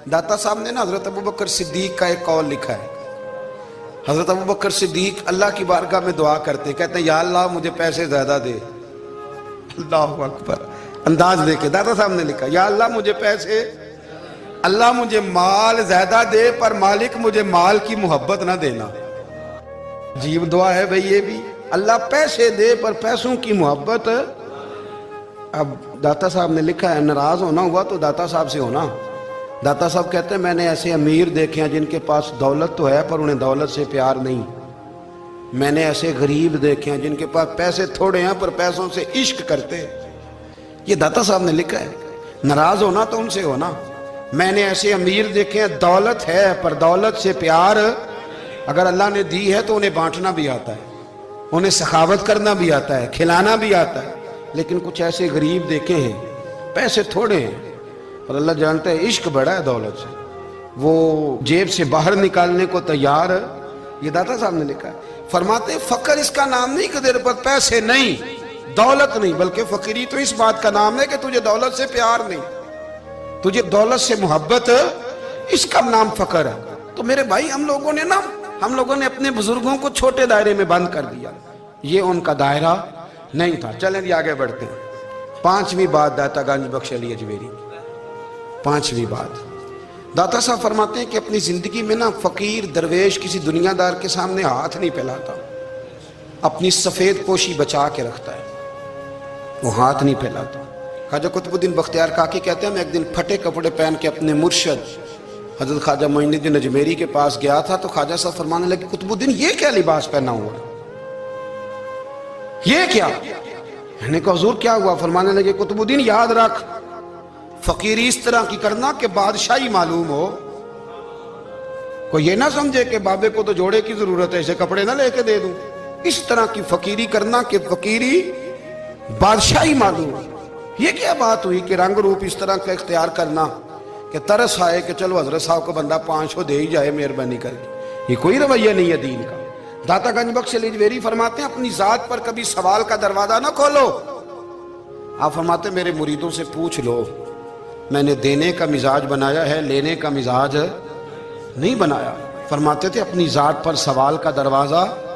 दाता साहब ने ना हजरत अबू बकर सिद्दीक का एक कौल लिखा है। हजरत अबू बकर सिद्दीक अल्लाह की बारगाह में दुआ करते, कहते हैं या अल्लाह मुझे पैसे ज्यादा दे। अल्लाह अकबर, अंदाज देके दाता साहब ने लिखा, या अल्लाह मुझे पैसे, अल्लाह मुझे माल ज्यादा दे, पर मालिक मुझे माल की मोहब्बत ना देना। अजीब दुआ है भाई ये भी, अल्लाह पैसे दे पर पैसों की मोहब्बत। अब दाता साहब ने लिखा है, नाराज होना हुआ तो दाता साहब से होना। दाता साहब कहते हैं मैंने ऐसे अमीर देखे हैं जिनके पास दौलत तो है पर उन्हें दौलत से प्यार नहीं। मैंने ऐसे गरीब देखे हैं जिनके पास पैसे थोड़े हैं पर पैसों से इश्क करते हैं। ये दाता साहब ने लिखा है, नाराज होना तो उनसे होना। मैंने ऐसे अमीर देखे हैं दौलत है पर दौलत से प्यार, अगर अल्लाह ने दी है तो उन्हें बांटना भी आता है, उन्हें सखावत करना भी आता है, खिलाना भी आता है। लेकिन कुछ ऐसे गरीब देखे हैं पैसे थोड़े हैं और अल्लाह जानता है इश्क बड़ा है दौलत से, वो जेब से बाहर निकालने को तैयार है। ये दाता साहब ने लिखा है। फरमाते हैं फकर इसका नाम नहीं कि तेरे पास पैसे नहीं, दौलत नहीं, बल्कि फकीरी तो इस बात का नाम है कि तुझे दौलत से प्यार नहीं, तुझे दौलत से मोहब्बत, इसका नाम फकर है। तो मेरे भाई हम लोगों ने अपने बुजुर्गों को छोटे दायरे में बंद कर दिया, ये उनका दायरा नहीं था। चलें जी आगे बढ़ते हैं। पांचवी बात दाता गंज बख्श अली अजमेरी, पांचवी बात दाता साहब फरमाते हैं कि अपनी जिंदगी में ना फकीर दरवेश किसी दुनियादार के सामने हाथ नहीं फैलाता, अपनी सफेद पोशी बचा के रखता है, वो हाथ नहीं फैलाता। ख्वाजा कुतुबुद्दीन बख्तियार काकी कहते हैं मैं एक दिन फटे कपड़े पहन के अपने मुर्शद हजरत ख्वाजा मोइनुद्दीन अजमेरी के पास गया था, तो ख्वाजा साहब फरमाने लगे कुतुबुद्दीन ये क्या लिबास पहना हुआ, ये क्या? मैंने कहा हुजूर क्या हुआ? फरमाने लगे कुतुबुद्दीन याद रख, फकीरी इस तरह की करना कि बादशाही मालूम हो, कोई ये ना समझे कि बाबे को तो जोड़े की जरूरत है, इसे कपड़े ना लेके दे दूं। इस तरह की फकीरी करना कि फकीरी बादशाही मालूम हो। ये क्या बात हुई कि रंग रूप इस तरह का इख्तियार करना कि तरस आए कि चलो हजरत साहब को बंदा 500 दे ही जाए मेहरबानी करके, ये कोई रवैया नहीं है दीन का। दाता गंज बख्श अली अजमेरी फरमाते हैं अपनी जात पर कभी सवाल का दरवाजा ना खोलो। आप फरमाते मेरे मुरीदों से पूछ लो, मैंने देने का मिजाज बनाया है, लेने का मिजाज नहीं बनाया। फरमाते थे अपनी जात पर सवाल का दरवाजा